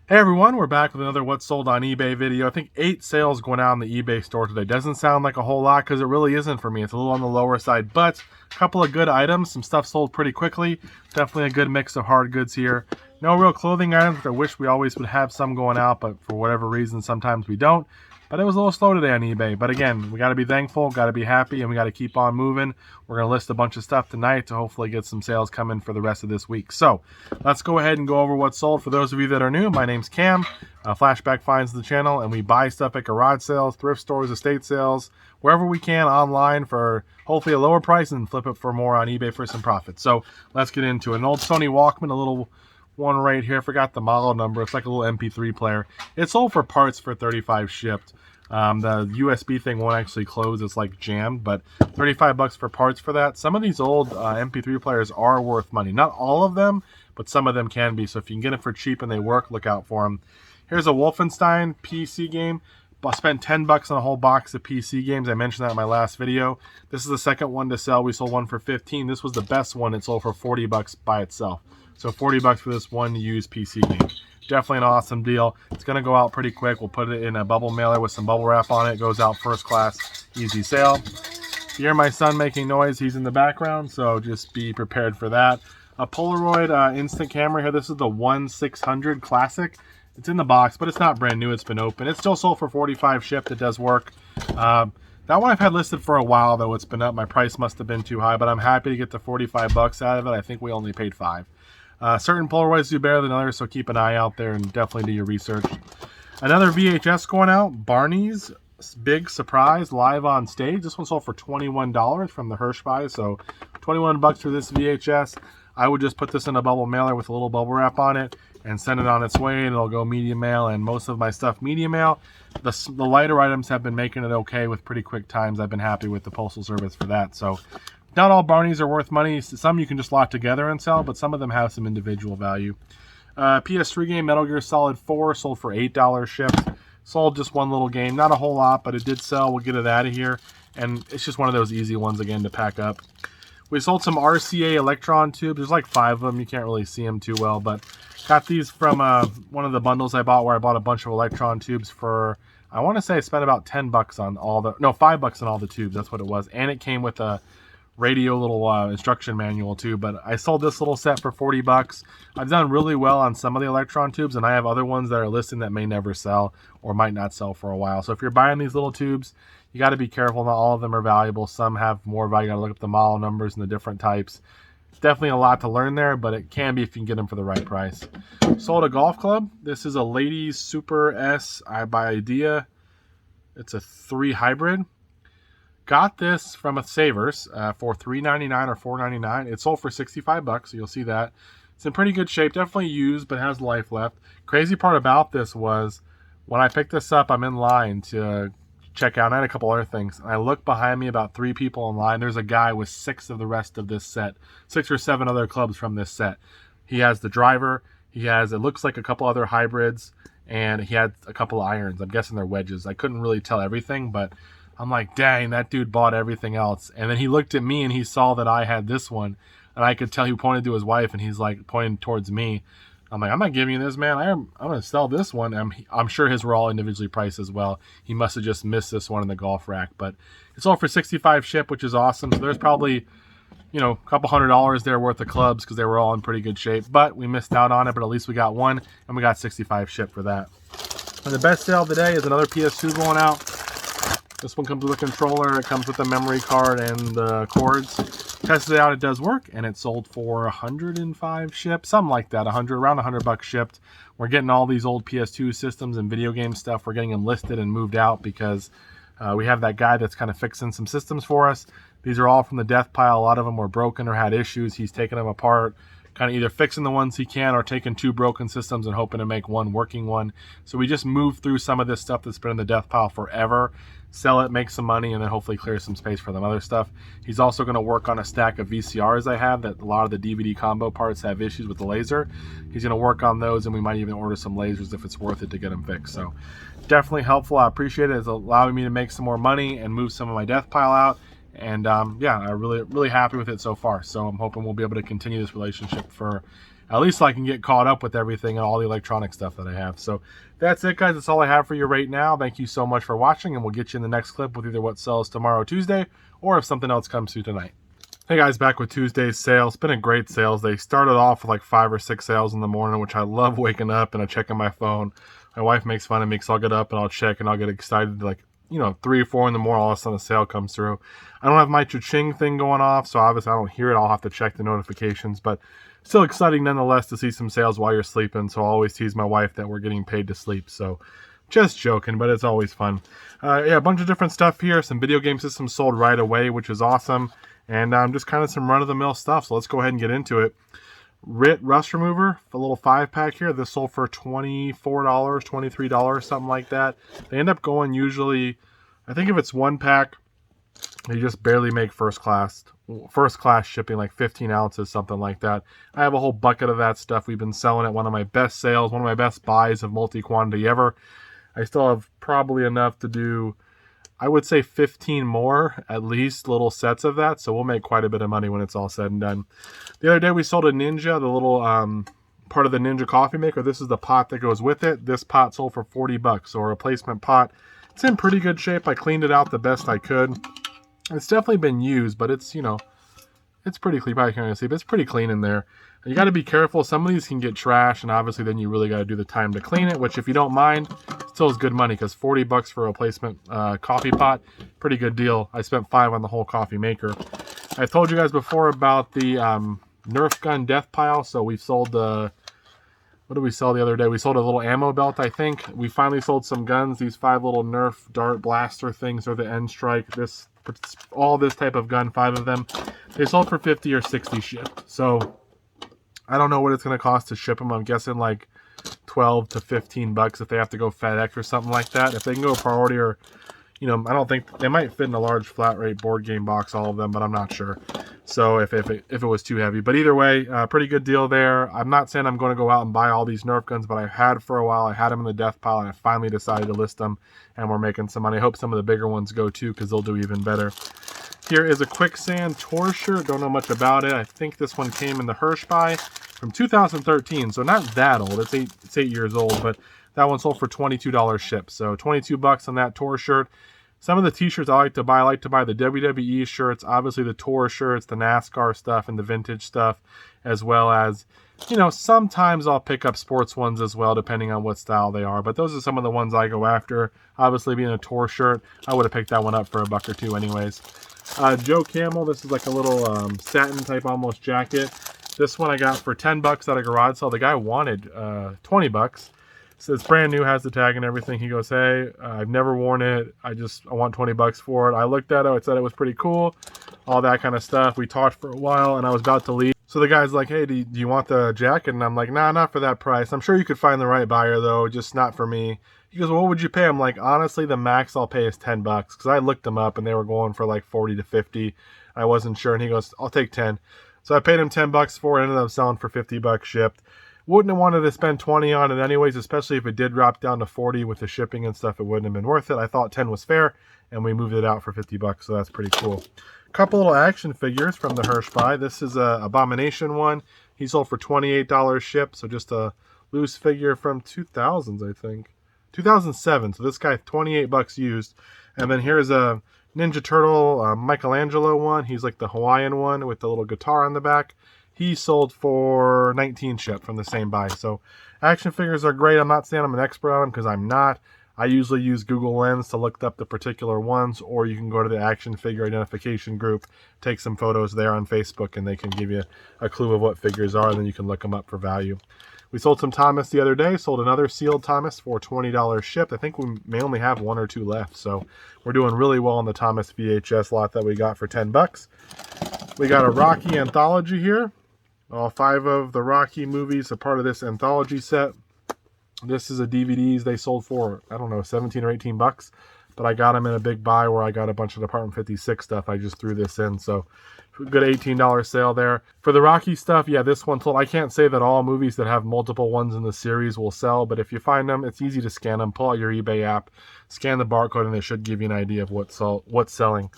Hey everyone, we're back with another What's Sold on eBay video. I think 8 sales going out in the eBay store today. Doesn't sound like a whole lot because it really isn't for me. It's a little on the lower side, but a couple of good items. Some stuff sold pretty quickly. Definitely a good mix of hard goods here. No real clothing items, which I wish we always would have some going out, but for whatever reason, sometimes we don't. But it was a little slow today on eBay. But again, we got to be thankful, got to be happy, and we got to keep on moving. We're going to list a bunch of stuff tonight to hopefully get some sales coming for the rest of this week. So let's go ahead and go over what's sold. For those of you that are new, my name's Cam. Flashback finds the channel, and we buy stuff at garage sales, thrift stores, estate sales, wherever we can online for hopefully a lower price and flip it for more on eBay for some profit. So let's get into it. An old Sony Walkman, a little one right here. Forgot the model number. It's like a little MP3 player. It's sold for parts for $35 shipped. The USB thing won't actually close. It's like jammed, but $35 for parts for that. Some of these old MP3 players are worth money. Not all of them, but some of them can be. So if you can get them for cheap and they work, look out for them. Here's a Wolfenstein PC game. I spent $10 on a whole box of PC games. I mentioned that in my last video. This is the second one to sell. We sold one for $15. This was the best one. It sold for $40 by itself. So $40 for this one used PC game. Definitely an awesome deal. It's going to go out pretty quick. We'll put it in a bubble mailer with some bubble wrap on it. It goes out first class, easy sale. You hear my son making noise. He's in the background, so just be prepared for that. A Polaroid instant camera here. This is the 1-600 Classic. It's in the box, but it's not brand new. It's been open. It's still sold for $45 shipped. It does work. That one I've had listed for a while, though. It's been up. My price must have been too high, but I'm happy to get the $45 out of it. I think we only paid $5. Certain Polaroids do better than others, so keep an eye out there and definitely do your research. Another VHS going out, Barney's Big Surprise live on stage. This one sold for $21 from the Hirsch buy, so $21 for this VHS. I would just put this in a bubble mailer with a little bubble wrap on it and send it on its way, and it'll go medium mail, and most of my stuff medium mail. The lighter items have been making it okay with pretty quick times. I've been happy with the Postal Service for that. So not all Barneys are worth money. Some you can just lock together and sell, but some of them have some individual value. PS3 game, Metal Gear Solid 4, sold for $8 shipped. Sold just one little game. Not a whole lot, but it did sell. We'll get it out of here. And it's just one of those easy ones, again, to pack up. We sold some RCA Electron Tubes. There's like 5 of them. You can't really see them too well, but got these from one of the bundles I bought, where I bought a bunch of Electron Tubes for, I want to say I spent about $10 on all the, no, $5 on all the tubes. That's what it was. And it came with a radio little instruction manual too, but I sold this little set for $40. I've done really well on some of the Electron Tubes, and I have other ones that are listing that may never sell or might not sell for a while. So if you're buying these little tubes, you got to be careful. Not all of them are valuable. Some have more value. You got to look up the model numbers and the different types. It's definitely a lot to learn there, but it can be if you can get them for the right price. Sold a golf club. This is a Ladies Super S by Idea. It's a 3 hybrid. Got this from a Savers for $3.99 or $4.99. It sold for $65, so you'll see that. It's in pretty good shape. Definitely used, but has life left. Crazy part about this was when I picked this up, I'm in line to check out. I had a couple other things. And I look behind me, about 3 people in line. There's a guy with 6 of the rest of this set. 6 or 7 other clubs from this set. He has the driver. He has, it looks like a couple other hybrids. And he had a couple of irons. I'm guessing they're wedges. I couldn't really tell everything, but I'm like, dang, that dude bought everything else. And then he looked at me and he saw that I had this one. And I could tell he pointed to his wife, and he's like pointing towards me. I'm like, I'm not giving you this, man. I'm going to sell this one. I'm sure his were all individually priced as well. He must have just missed this one in the golf rack. But it's all for $65 ship, which is awesome. So there's probably, you know, a couple $100 there worth of clubs because they were all in pretty good shape. But we missed out on it, but at least we got one, and we got $65 ship for that. And the best sale of the day is another PS2 going out. This one comes with a controller. It comes with a memory card and the cords. Tested it out. It does work, and it sold for 105 shipped, something like that. Around $100 shipped. We're getting all these old PS2 systems and video game stuff. We're getting them listed and moved out because we have that guy that's kind of fixing some systems for us. These are all from the death pile. A lot of them were broken or had issues. He's taking them apart, kind of either fixing the ones he can or taking 2 broken systems and hoping to make one working one. So we just moved through some of this stuff that's been in the death pile forever, sell it, make some money, and then hopefully clear some space for them other stuff. He's also going to work on a stack of VCRs I have that a lot of the DVD combo parts have issues with the laser. He's going to work on those, and we might even order some lasers if it's worth it to get them fixed. So definitely helpful. I appreciate it. It's allowing me to make some more money and move some of my death pile out. And yeah, I'm really happy with it so far. So I'm hoping we'll be able to continue this relationship for at least I can get caught up with everything and all the electronic stuff that I have. So that's it, guys. That's all I have for you right now. Thank you so much for watching, and we'll get you in the next clip with either what sells tomorrow, Tuesday, or if something else comes through tonight. Hey guys, back with Tuesday's sale. It's been a great sales. They started off with like 5 or 6 sales in the morning, which I love waking up and I'm checking my phone. My wife makes fun of me because I'll get up and I'll check and I'll get excited like, 3 or 4 in the morning, all of a sudden a sale comes through. I don't have my cha-ching thing going off, so obviously I don't hear it. I'll have to check the notifications, but still exciting nonetheless to see some sales while you're sleeping. So I always tease my wife that we're getting paid to sleep. So just joking, but it's always fun. Yeah, a bunch of different stuff here. Some video game systems sold right away, which is awesome. And just kind of some run-of-the-mill stuff. So let's go ahead and get into it. Rit Rust Remover, a little 5-pack here. This sold for $24, $23, something like that. They end up going usually, I think if it's 1 pack, they just barely make first class shipping, like 15 ounces, something like that. I have a whole bucket of that stuff. We've been selling at one of my best sales, one of my best buys of multi-quantity ever. I still have probably enough to do, I would say 15 more, at least, little sets of that. So we'll make quite a bit of money when it's all said and done. The other day we sold a Ninja, the little part of the Ninja coffee maker. This is the pot that goes with it. This pot sold for $40, so a replacement pot. It's in pretty good shape. I cleaned it out the best I could. It's definitely been used, but it's, it's pretty clean. Probably can't see, but it's pretty clean in there. You got to be careful. Some of these can get trash, and obviously then you really got to do the time to clean it, which if you don't mind, still is good money because $40 for a replacement coffee pot, pretty good deal. I spent $5 on the whole coffee maker. I told you guys before about the Nerf gun death pile. So we sold the, what did we sell the other day? We sold a little ammo belt, I think. We finally sold some guns. These 5 little Nerf dart blaster things are the End Strike. All this type of gun, 5 of them. They sold for 50 or 60 shipped. So I don't know what it's going to cost to ship them. I'm guessing like 12 to 15 bucks if they have to go FedEx or something like that. If they can go priority or, I don't think they might fit in a large flat rate board game box, all of them, but I'm not sure. So if it was too heavy, but either way, pretty good deal there. I'm not saying I'm going to go out and buy all these Nerf guns, but I had for a while. I had them in the death pile, and I finally decided to list them, and we're making some money. I hope some of the bigger ones go too, because they'll do even better. Here is a Quicksand Torcher. Don't know much about it. I think this one came in the Hirsch buy from 2013, so not that old. It's 8 years old, but that one sold for $22 shipped. So 22 bucks on that Tor shirt. Some of the t-shirts I like to buy the WWE shirts, obviously the Tour shirts, the NASCAR stuff, and the vintage stuff, as well as, sometimes I'll pick up sports ones as well, depending on what style they are. But those are some of the ones I go after. Obviously, being a Tour shirt, I would have picked that one up for $1 or $2 anyways. Joe Campbell, this is like a little satin type almost jacket. This one I got for 10 bucks at a garage sale. The guy wanted 20 bucks. So it's brand new, has the tag and everything. He goes, hey, I've never worn it. I want 20 bucks for it. I looked at it. I said it was pretty cool. All that kind of stuff. We talked for a while, and I was about to leave. So the guy's like, hey, do you want the jacket? And I'm like, nah, not for that price. I'm sure you could find the right buyer, though, just not for me. He goes, well, what would you pay? I'm like, honestly, the max I'll pay is 10 bucks. Because I looked them up, and they were going for like 40 to 50. I wasn't sure. And he goes, I'll take 10. So I paid him 10 bucks for it. Ended up selling for 50 bucks shipped. Wouldn't have wanted to spend 20 on it anyways, especially if it did drop down to 40 with the shipping and stuff. It wouldn't have been worth it. I thought 10 was fair, and we moved it out for 50 bucks, so that's pretty cool. Couple little action figures from the Hirsch buy. This is a Abomination one. He sold for $28 shipped, so just a loose figure from 2000s, I think. 2007, so this guy 28 bucks used. And then here's a Ninja Turtle Michelangelo one. He's like the Hawaiian one with the little guitar on the back. He sold for 19 shipped from the same buy. So action figures are great. I'm not saying I'm an expert on them because I'm not. I usually use Google Lens to look up the particular ones, or you can go to the action figure identification group, take some photos there on Facebook, and they can give you a clue of what figures are, and then you can look them up for value. We sold some Thomas the other day, sold another sealed Thomas for $20 shipped. I think we may only have 1 or 2 left, so we're doing really well on the Thomas VHS lot that we got for 10 bucks. We got a Rocky Anthology here. All 5 of the Rocky movies are part of this Anthology set. This is a DVDs they sold for, I don't know, 17 or 18 bucks. But I got them in a big buy where I got a bunch of Department 56 stuff. I just threw this in, so good $18 sale there. For the Rocky stuff, yeah, this one sold. I can't say that all movies that have multiple ones in the series will sell, but if you find them, it's easy to scan them. Pull out your eBay app, scan the barcode, and it should give you an idea of what's selling.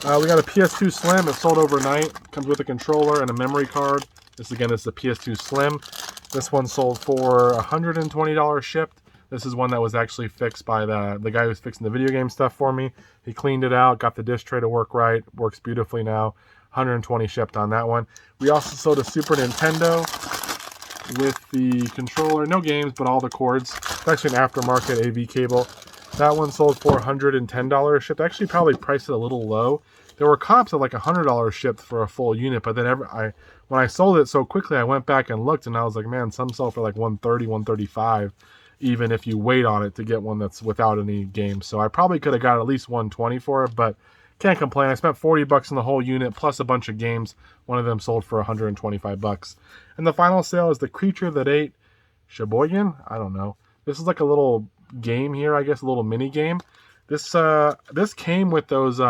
We got a PS2 Slim. It sold overnight. Comes with a controller and a memory card. This is a PS2 Slim. This one sold for $120 shipped. This is one that was actually fixed by the guy who's fixing the video game stuff for me. He cleaned it out, got the disc tray to work right, works beautifully now. 120 shipped on that one. We also sold a Super Nintendo with the controller, no games, but all the cords. It's actually an aftermarket AV cable. That one sold for $110 shipped. Actually, probably priced it a little low. There were comps at like $100 shipped for a full unit, but then when I sold it so quickly, I went back and looked, and I was like, man, some sell for like $130, $135. Even if you wait on it to get one that's without any games. So I probably could have got at least $120 for it, but can't complain. I spent $40 in the whole unit plus a bunch of games. One of them sold for $125. And the final sale is the Creature That Ate Sheboygan. I don't know. This is like a little game here, I guess, a little mini game. This came with those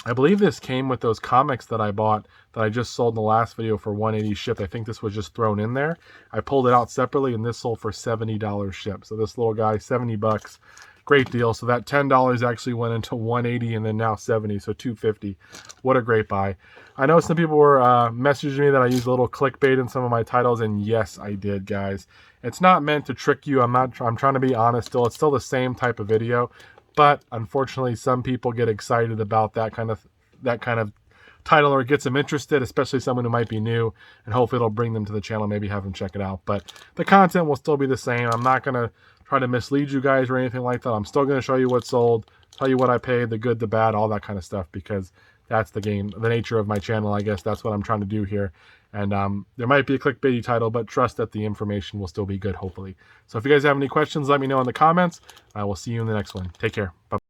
I believe this came with those comics that I bought that I just sold in the last video for $180 shipped. I think this was just thrown in there. I pulled it out separately, and this sold for $70 shipped. So this little guy, $70. Great deal. So that $10 actually went into $180 and then now $70, so $250. What a great buy. I know some people were messaging me that I used a little clickbait in some of my titles, and yes, I did, guys. It's not meant to trick you. I'm trying to be honest still. It's still the same type of video. But unfortunately, some people get excited about that kind of title, or it gets them interested, especially someone who might be new, and hopefully it'll bring them to the channel, maybe have them check it out. But the content will still be the same. I'm not going to try to mislead you guys or anything like that. I'm still going to show you what's sold, tell you what I paid, the good, the bad, all that kind of stuff, because that's the nature of my channel, I guess. That's what I'm trying to do here. And there might be a clickbaity title, but trust that the information will still be good, hopefully. So if you guys have any questions, let me know in the comments. I will see you in the next one. Take care. Bye.